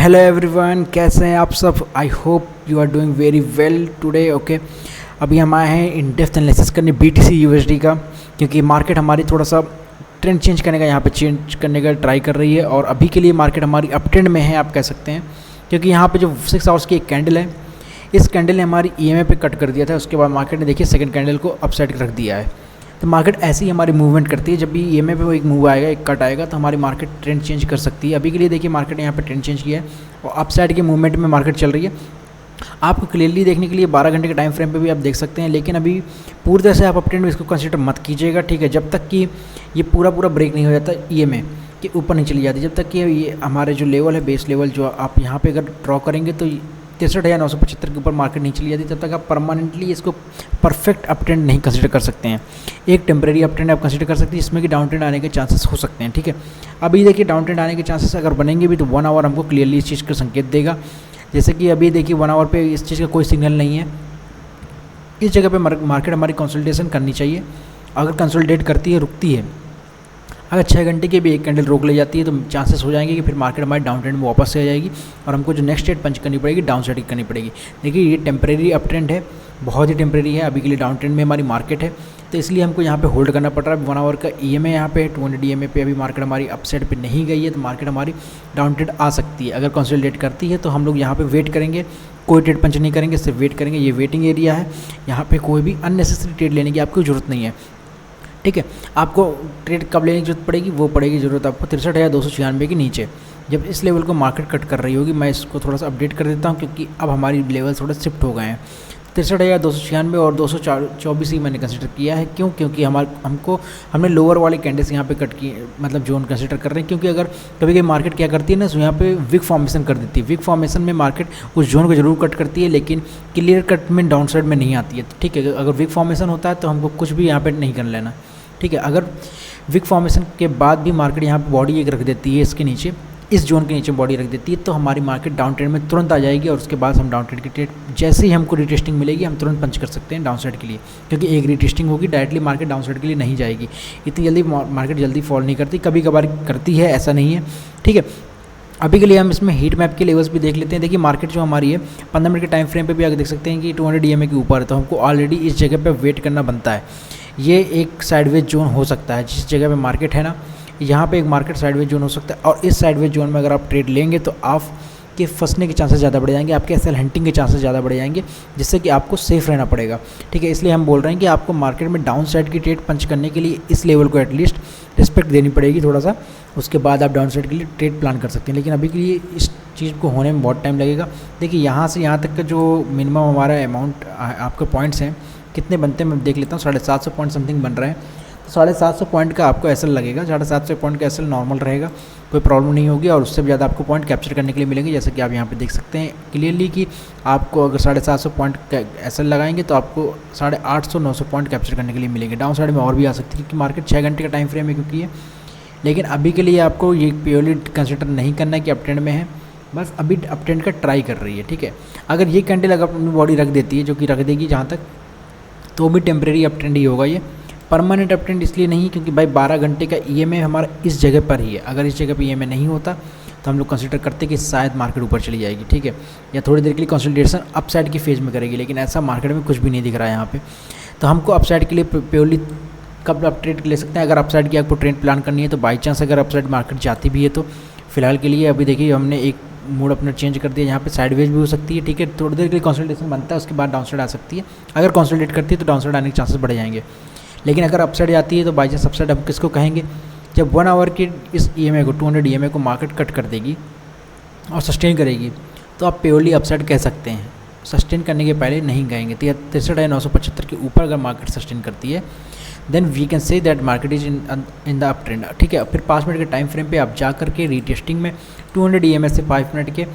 Hello everyone, कैसे हैं आप सब। I hope you are doing very well today. Okay, अभी हम आए हैं इन डेप्थ एनालिसिस करने BTC USD का, क्योंकि मार्केट हमारी थोड़ा सा ट्रेंड चेंज करने का यहाँ पे चेंज करने का ट्राई कर रही है। और अभी के लिए मार्केट हमारी अप ट्रेंड में है, आप कह सकते हैं, क्योंकि यहाँ पे जो 6 आवर्स की एक कैंडल है, इस कैंडल ने हमारी EMA पे कट कर दिया था। उसके बाद मार्केट ने देखिए सेकंड कैंडल को अपसाइड रख दिया है। तो मार्केट ऐसी ही हमारी मूवमेंट करती है। जब भी EMA पे वो एक मूव आएगा, एक कट आएगा, तो हमारी मार्केट ट्रेंड चेंज कर सकती है। अभी के लिए देखिए मार्केट ने यहाँ पे ट्रेंड चेंज किया है और अपसाइड के मूवमेंट में मार्केट चल रही है। आपको क्लियरली देखने के लिए 12 घंटे के टाइम फ्रेम पे भी आप देख सकते हैं, लेकिन अभी पूरी तरह से आप अप ट्रेंड में इसको कंसिडर मत कीजिएगा, ठीक है। जब तक कि ये पूरा ब्रेक नहीं हो जाता EMA के ऊपर नहीं चली जाती, जब तक कि ये हमारे जो लेवल है, बेस लेवल जो आप यहाँ पे अगर ड्रॉ करेंगे तो 63,975 के ऊपर मार्केट नहीं चली जाती, तब तक आप परमानेंटली इसको परफेक्ट अप ट्रेंड नहीं कंसिडर कर सकते हैं। एक टेम्परेरी अप ट्रेंड आप कंसिडर कर सकते हैं, जिसमें कि डाउन ट्रेंड आने के चांसेस हो सकते हैं, ठीक है। अभी देखिए डाउन ट्रेंड आने के चांसेस अगर बनेंगे भी तो 1 आवर हमको क्लियरली इस चीज़ का संकेत देगा। जैसे कि अभी देखिए 1 आवर पे इस चीज़ का कोई सिग्नल नहीं है। इस जगह पे मार्केट हमारी कंसोलिडेशन करनी चाहिए। अगर कंसोलिडेट करती है, रुकती है, अगर 6 घंटे की भी एक कैंडल रोक ले जाती है, तो चांसेस हो जाएंगे कि फिर मार्केट हमारी डाउन ट्रेंड में वापस से आ जाएगी और हमको जो नेक्स्ट ट्रेड पंच करनी पड़ेगी, डाउन साइड करनी पड़ेगी। देखिए ये टेम्परेरी अप ट्रेंड है, बहुत ही टेम्परेरी है। अभी के लिए डाउन ट्रेंड में हमारी मार्केट है, तो इसलिए हमको यहाँ पे होल्ड करना पड़ रहा है। 1 आवर का EMA यहाँ पे 200 EMA पे अभी मार्केट हमारी अप साइड पे नहीं गई है, तो मार्केट हमारी डाउन ट्रेंड आ सकती है। अगर कंसोलिडेट करती है तो हम लोग यहाँ पे वेट करेंगे, कोई ट्रेड पंच नहीं करेंगे, सिर्फ वेट करेंगे। ये वेटिंग एरिया है, यहाँ पे कोई भी अननेसेसरी ट्रेड लेने की आपको ज़रूरत नहीं है, ठीक है। आपको ट्रेड कब लेने की जरूरत पड़ेगी, वो पड़ेगी ज़रूरत आपको 63,296 के नीचे, जब इस लेवल को मार्केट कट कर रही होगी। मैं इसको थोड़ा सा अपडेट कर देता हूँ, क्योंकि अब हमारी लेवल थोड़े शिफ्ट हो गए हैं। 63,296 और 224 ही मैंने कंसिडर किया है। क्यों? क्योंकि हमने लोअर वाले कैंडल्स यहाँ पे कट किए, मतलब जोन कंसिडर कर रहे हैं। क्योंकि अगर कभी कभी मार्केट क्या करती है ना, तो यहाँ पे विक फॉर्मेशन कर देती है। विक फॉर्मेशन में मार्केट उस जोन को जरूर कट करती है, लेकिन क्लियर कट में डाउन साइड में नहीं आती है, ठीक है। अगर विक फॉर्मेशन होता है तो हमको कुछ भी यहाँ पर नहीं कर लेना, ठीक है। अगर विक फॉर्मेशन के बाद भी मार्केट यहाँ पे बॉडी एक रख देती है, इसके नीचे, इस जोन के नीचे बॉडी रख देती है, तो हमारी मार्केट डाउन ट्रेंड में तुरंत आ जाएगी। और उसके बाद हम डाउन ट्रेंड की ट्रेड जैसे ही हमको रिटेस्टिंग मिलेगी, हम तुरंत पंच कर सकते हैं डाउन साइड के लिए, क्योंकि एक रिटेस्टिंग होगी, डायरेक्टली मार्केट डाउन साइड के लिए नहीं जाएगी। इतनी जल्दी मार्केट जल्दी फॉल नहीं करती, कभी कभार करती है, ऐसा नहीं है, ठीक है। अभी के लिए हम इसमें हीट मैप के लेवल्स भी देख लेते हैं। देखिए मार्केट जो हमारी है 15 मिनट के टाइम फ्रेम पे भी आगे देख सकते हैं कि 200 EMA के ऊपर है, तो हमको ऑलरेडी इस जगह पे वेट करना बनता है। ये एक साइडवेज जोन हो सकता है, जिस जगह पे मार्केट है ना, यहाँ पे एक मार्केट साइडवेज जोन हो सकता है। और इस साइडवेज जोन में अगर आप ट्रेड लेंगे तो आपके फंसने के चांसेस ज़्यादा बढ़ जाएंगे, आपके एसएल हंटिंग के चांसेस ज़्यादा बढ़ जाएंगे, जिससे कि आपको सेफ रहना पड़ेगा, ठीक है। इसलिए हम बोल रहे हैं कि आपको मार्केट में डाउन साइड की ट्रेड पंच करने के लिए इस लेवल को एटलीस्ट रिस्पेक्ट देनी पड़ेगी थोड़ा सा। उसके बाद आप डाउन साइड के लिए ट्रेड प्लान कर सकते हैं, लेकिन अभी के लिए इस चीज़ को होने में बहुत टाइम लगेगा। देखिए यहाँ से यहाँ तक का जो मिनिमम हमारा अमाउंट आपके पॉइंट्स हैं, कितने बनते हैं मैं देख लेता हूँ। 750 पॉइंट समथिंग बन रहे हैं, तो 750 पॉइंट का आपको एसएल लगेगा। 750 पॉइंट का एसएल नॉर्मल रहेगा, कोई प्रॉब्लम नहीं होगी, और उससे भी ज़्यादा आपको पॉइंट कैप्चर करने के लिए मिलेंगे। जैसे कि आप यहाँ पे देख सकते हैं क्लियरली कि आपको अगर 750 पॉइंट का एसएल लगाएंगे तो आपको 850-900 पॉइंट कैप्चर करने के लिए मिलेंगे। डाउन साइड में और भी आ सकती है, क्योंकि मार्केट 6 घंटे का टाइम फ्रेम है, क्योंकि ये, लेकिन अभी के लिए आपको ये प्योरली कंसिडर नहीं करना है कि अप ट्रेंड में है, बस अभी अप ट्रेंड का ट्राई कर रही है, ठीक है। अगर ये कैंडल अगर अपनी बॉडी रख देती है, जो कि रख देगी जहाँ तक, तो भी टेम्परेरी अप ट्रेंड ही होगा। ये परमानेंट अप ट्रेंड इसलिए नहीं, क्योंकि भाई 12 घंटे का EMA हमारा इस जगह पर ही है। अगर इस जगह पर EMA नहीं होता तो हम लोग कंसिडर करते कि शायद मार्केट ऊपर चली जाएगी, ठीक है, या थोड़ी देर के लिए कंसोलिडेशन अप साइड की फेज में करेगी, लेकिन ऐसा मार्केट में कुछ भी नहीं दिख रहा है यहाँ पे। तो हमको अप साइड के लिए प्योरली कब आप ट्रेड ले सकते हैं, अगर अप साइड की आपको ट्रेड प्लान करनी है तो बाई चांस अगर अप साइड मार्केट जाती भी है तो फिलहाल के लिए अभी देखिए हमने एक मूड अपना चेंज कर दिया। यहाँ पे साइडवेज भी हो सकती है, ठीक है, थोड़ी देर के लिए कंसोलिडेशन बनता है, उसके बाद डाउन साइड आ सकती है। अगर कंसोलिडेट करती है तो डाउन साइड आने के चांसेस बढ़ जाएंगे, लेकिन अगर अपसाइड जाती है तो बाई चांस अपसाइड हम किसको कहेंगे, जब 1 आवर की इस EMA को 200 EMA को मार्केट कट कर देगी और सस्टेन करेगी, तो आप प्योरली अपसाइड कह सकते हैं। सस्टेन करने के पहले नहीं कहेंगे। 63,975 के ऊपर अगर मार्केट सस्टेन करती है, then we can say that market is in the up trend, ठीक है। फिर 5 मिनट के टाइम फ्रेम पे आप जा करके रीटेस्टिंग में 200 EMA से 5 मिनट के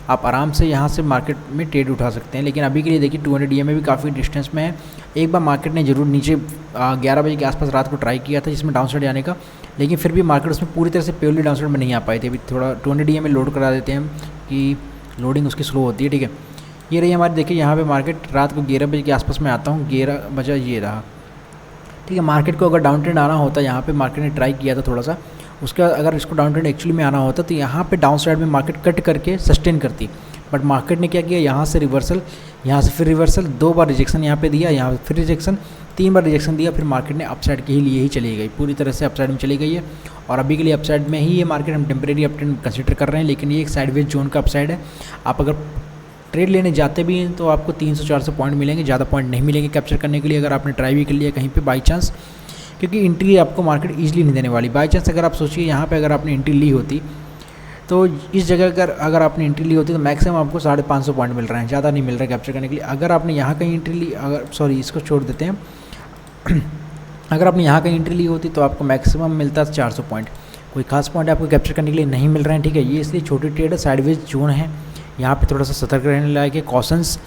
आप आराम से यहाँ से मार्केट में ट्रेड उठा सकते हैं। लेकिन अभी के लिए देखिए 200 EMA भी काफ़ी डिस्टेंस में है। एक बार मार्केट ने जरूर नीचे 11 बजे के आसपास रात को ट्राई किया था, जिसमें डाउन साइड जाने का, लेकिन फिर भी मार्केट उसमें पूरी तरह से प्योरली डाउन साइड में नहीं आ पाई थी। अभी थोड़ा 200 EMA लोड करा देते हैं हम, कि लोडिंग उसकी स्लो होती है, ठीक है। ये रही हमारी, देखिए यहाँ पे मार्केट रात को 11 बजे के आसपास में आता हूँ, 11 बजा ये रहा, ठीक है। मार्केट को अगर डाउन ट्रेंड आना होता, यहाँ पे मार्केट ने ट्राई किया था थोड़ा सा, उसके बाद अगर इसको डाउन ट्रेंड एक्चुअली में आना होता तो यहाँ पे डाउन साइड में मार्केट कट करके सस्टेन करती, बट मार्केट ने क्या किया, यहाँ से रिवर्सल, यहाँ से फिर रिवर्सल, 2 बार रिजेक्शन यहाँ पे दिया, यहाँ पे फिर रिजेक्शन, 3 बार रिजेक्शन दिया, फिर मार्केट ने अपसाइड के ही लिए ही चली गई, पूरी तरह से अपसाइड में चली गई है। और अभी के लिए अपसाइड में ही ये मार्केट हम टेम्परेरी अपट्रेंड कंसिडर कर रहे हैं, लेकिन ये एक साइडवेज जोन का अपसाइड है। आप अगर ट्रेड लेने जाते भी हैं तो आपको 300-400 पॉइंट मिलेंगे, ज़्यादा पॉइंट नहीं मिलेंगे कैप्चर करने के लिए, अगर आपने ट्राई भी कर लिया कहीं पे बाई चांस, क्योंकि एंट्री आपको मार्केट ईजिली नहीं देने वाली। बाई चांस अगर आप सोचिए यहाँ पे अगर आपने एंट्री ली होती तो इस जगह अगर आपने एंट्री ली होती तो मैक्सिमम आपको 550 पॉइंट मिल रहे हैं, ज़्यादा नहीं मिल रहा है कैप्चर करने के लिए। अगर आपने यहाँ कहीं एंट्री ली, अगर सॉरी इसको छोड़ देते हैं अगर आपने यहाँ कहीं एंट्री ली होती तो आपको मैक्सिमम मिलता 400 पॉइंट, कोई खास पॉइंट आपको कैप्चर करने के लिए नहीं मिल रहे हैं, ठीक है। ये इसलिए छोटी ट्रेड है, साइडवेज जोन है, यहाँ पे थोड़ा सा सतर्क रहने लायक है, कॉशंस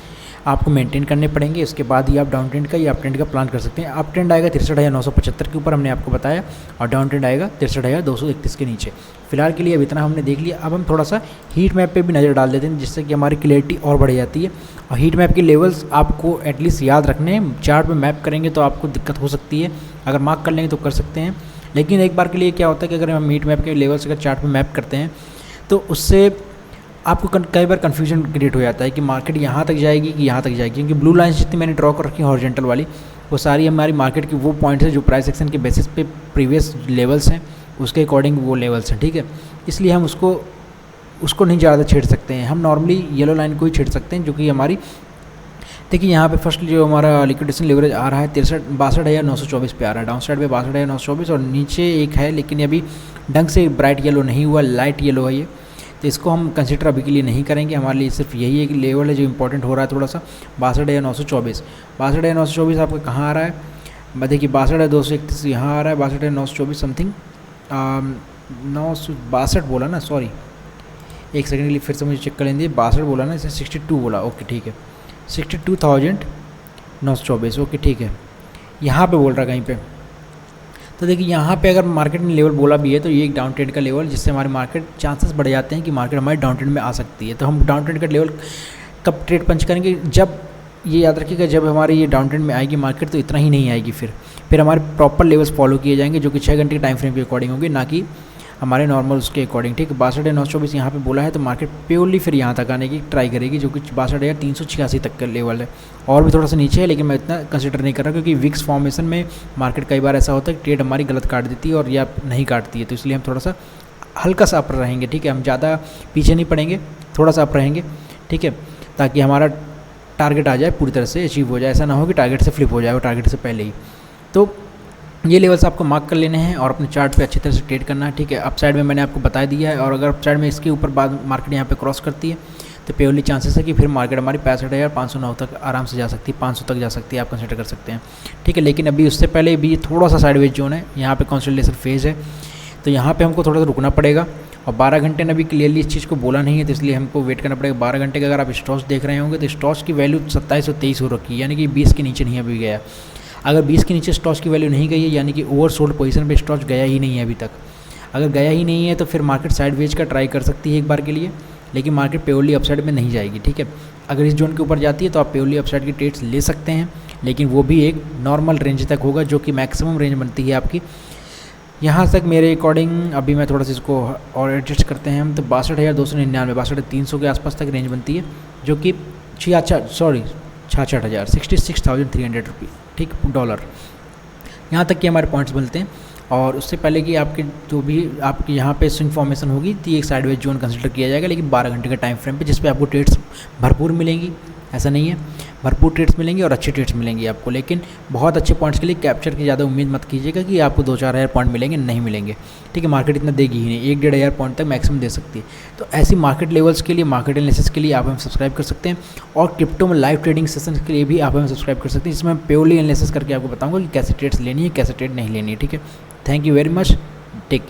आपको मेंटेन करने पड़ेंगे, इसके बाद ही आप डाउन ट्रेंड का या अप ट्रेंड का प्लान कर सकते हैं। अप ट्रेंड आएगा 63,975 के ऊपर, हमने आपको बताया, और डाउन ट्रेंड आएगा 63,231 के नीचे। फिलहाल के लिए अब इतना हमने देख लिया। अब हम थोड़ा सा हीट मैप पे भी नज़र डाल देते हैं, जिससे कि हमारी क्लियरिटी और बढ़ जाती है। और हीट मैप के लेवल्स आपको एटलीस्ट याद रखने हैं, चार्ट पे मैप करेंगे तो आपको दिक्कत हो सकती है, अगर मार्क कर लेंगे तो कर सकते हैं, लेकिन एक बार के लिए क्या होता है कि अगर हम हीट मैप के लेवल्स अगर चार्ट पे मैप करते हैं तो उससे आपको कई बार कन्फ्यूजन क्रिएट हो जाता है कि मार्केट यहाँ तक जाएगी कि यहाँ तक जाएगी, क्योंकि ब्लू लाइन्स जितनी मैंने ड्रॉ कर रखी है हॉरिजॉन्टल वाली, वो सारी हमारी मार्केट की वो पॉइंट्स है जो प्राइस एक्शन के बेसिस पे प्रीवियस लेवल्स हैं, उसके अकॉर्डिंग वो लेवल्स हैं, ठीक है। इसलिए हम उसको नहीं ज़्यादा छेड़ सकते हैं, हम नॉर्मली येलो लाइन को ही छेड़ सकते हैं, जो कि हमारी, देखिए यहाँ पे फर्स्ट जो हमारा लिक्विडेशन लेवरेज आ रहा है 62,924 पे आ रहा है, डाउन साइड पे 62,924, और नीचे एक है लेकिन अभी ढंग से ब्राइट येलो नहीं हुआ, लाइट येलो है ये, तो इसको हम कंसिडर अभी के लिए नहीं करेंगे। हमारे लिए सिर्फ यही एक लेवल है जो इंपॉर्टेंट हो रहा है थोड़ा सा, 62,924। 62,924 आपका कहाँ आ रहा है, देखिए 62,231 यहाँ आ रहा है, 62,924 समथिंग, 962 बोला ना, सॉरी एक सेकंड के लिए फिर से मुझे चेक कर लेंगे, 62 बोला ना, इसे 62 बोला, ओके ठीक है, 62,924, ओके ठीक है, यहाँ पे बोल रहा कहीं पे। तो देखिए यहाँ पे अगर मार्केट ने लेवल बोला भी है तो ये एक डाउन ट्रेंड का लेवल, जिससे हमारी मार्केट चांसेस बढ़ जाते हैं कि मार्केट हमारी डाउन ट्रेंड में आ सकती है। तो हम डाउन ट्रेंड का लेवल कब ट्रेड पंच करेंगे, जब ये याद रखिएगा जब हमारी ये डाउन ट्रेंड में आएगी मार्केट तो इतना ही नहीं आएगी, फिर हमारे प्रॉपर लेवल्स फॉलो किए जाएंगे जो कि 6 घंटे के टाइम फ्रेम के अकॉर्डिंग होंगे, ना कि हमारे नॉर्मल उसके अकॉर्डिंग, ठीक है। 62,924 यहाँ पे बोला है तो मार्केट प्योरली फिर यहाँ तक आने की ट्राई करेगी, जो कि 62,386 तक का लेवल है, और भी थोड़ा सा नीचे है, लेकिन मैं इतना कंसिडर नहीं कर रहा, क्योंकि विक्स फॉर्मेशन में मार्केट कई बार ऐसा होता है कि ट्रेड हमारी गलत काट देती है और या नहीं काटती है, तो इसलिए हम थोड़ा सा हल्का सा अप रहेंगे, ठीक है। हम ज़्यादा पीछे नहीं पड़ेंगे, थोड़ा सा अप रहेंगे, ठीक है, ताकि हमारा टारगेट आ जाए, पूरी तरह से अचीव हो जाए, ऐसा ना हो कि टारगेट से फ्लिप हो जाए वो टारगेट से पहले ही। तो ये लेवल्स आपको मार्क कर लेने हैं और अपने चार्ट पे अच्छी तरह से ट्रेड करना है, ठीक है। अप साइड में मैंने आपको बता दिया है, और अगर अप साइड में इसके ऊपर बाद मार्केट यहाँ पे क्रॉस करती है तो प्योरली चांसेस है कि फिर मार्केट हमारी 65,509 तक आराम से जा सकती है, 500 तक जा सकती है, आप कंसिडर कर सकते हैं, ठीक है। लेकिन अभी उससे पहले भी थोड़ा सा साइडवेज जोन है, यहाँ पे कंसोलिडेशन फेज़ है, तो यहाँ पे हमको थोड़ा सा रुकना पड़ेगा, और 12 घंटे ने भी क्लियरली इस चीज़ को बोला नहीं है, तो इसलिए हमको वेट करना पड़ेगा 12 घंटे का। अगर आप स्टॉक्स देख रहे होंगे तो स्टॉक्स की वैल्यू 2723 हो रखी है, यानी कि 20 के नीचे नहीं अभी गया। अगर 20 के नीचे स्टॉक्स की वैल्यू नहीं गई है, यानी कि ओवरसोल्ड पोजीशन पे स्टॉक्स गया ही नहीं है अभी तक। अगर गया ही नहीं है तो फिर मार्केट साइडवेज का ट्राई कर सकती है एक बार के लिए, लेकिन मार्केट प्योरली अपसाइड में नहीं जाएगी, ठीक है। अगर इस जोन के ऊपर जाती है तो आप प्योरली अपसाइड की ट्रेड्स ले सकते हैं, लेकिन वो भी एक नॉर्मल रेंज तक होगा, जो कि मैक्सिमम रेंज बनती है आपकी। यहाँ तक मेरे अकॉर्डिंग अभी मैं थोड़ा सा इसको और एडजस्ट करते हैं हम, तो 62,299, 62,300 के आसपास तक रेंज बनती है, जो कि 66,300 रुपये, ठीक, डॉलर, यहाँ तक कि हमारे पॉइंट्स मिलते हैं। और उससे पहले कि आपके जो भी आपकी यहाँ पे स्विंग फॉर्मेशन होगी तो एक साइडवेज जोन कंसिडर किया जाएगा, लेकिन 12 घंटे का टाइम फ्रेम पे, जिस पे आपको ट्रेड्स भरपूर मिलेंगी, ऐसा नहीं है, भरपूर ट्रेड्स मिलेंगी और अच्छी ट्रेड्स मिलेंगी आपको, लेकिन बहुत अच्छे पॉइंट्स के लिए कैप्चर की ज़्यादा उम्मीद मत कीजिएगा कि आपको 2-4 हज़ार पॉइंट मिलेंगे, नहीं मिलेंगे, ठीक है। मार्केट इतना देगी ही नहीं, 1-1.5 हज़ार पॉइंट तक मैक्सिमम दे सकती है। तो ऐसी मार्केट लेवल्स के लिए, मार्केट एनालिसिस के लिए आप हमें सब्सक्राइब कर सकते हैं, और क्रिप्टो में लाइव ट्रेडिंग सेशन के लिए भी आप हमें सब्सक्राइब कर सकते हैं, जिसमें मैं प्योरली एनालिसिस करके आपको बताऊँगा कि कैसे ट्रेड्स लेनी है, कैसे ट्रेड नहीं लेनी है, ठीक है। Thank you very much, take care.